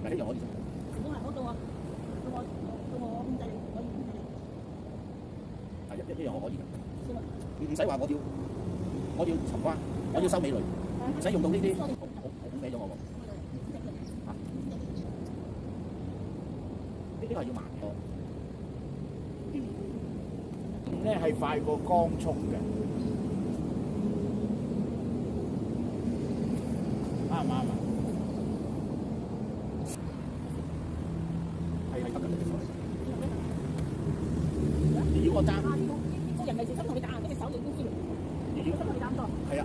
咪一樣可以。成功係好到我控制你，可以控制你。係一樣我可以㗎。先啊！唔使話我要尋關，我要收尾類，唔使用到呢啲好歪咗我喎。嚇！呢個係要慢多。咧係快過光速嘅，啱唔啱啊？係得㗎。你要我揸？個人係小心同你打，跟住手你都知。你要同你打唔多。係啊。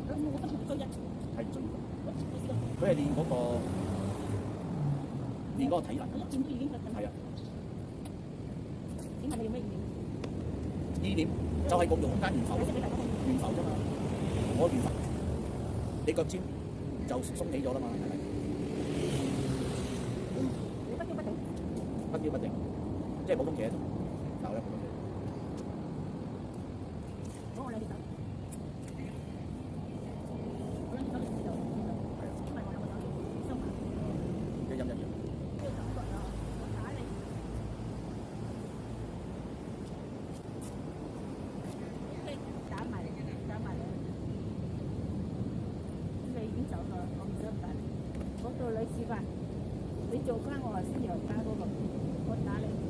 我得同追人。係追佢係練嗰個體能。一見都已經係啊。請問你用咩意念？意念就係共用空間懸浮啫嘛。我懸浮，你腳尖就鬆起咗啦嘛，係咪？你不嬌不定。不嬌不定，即係普通嘢，鬧咧普通嘢。攞我兩隻手。我兩隻手你知道。係啊。因為我有個手收埋。一陰一陽。呢個感覺啊，我打你。打埋嚟，打埋嚟。你已經走啦，我唔想打你。我做女示範，你做翻我頭先又打嗰個，我打你。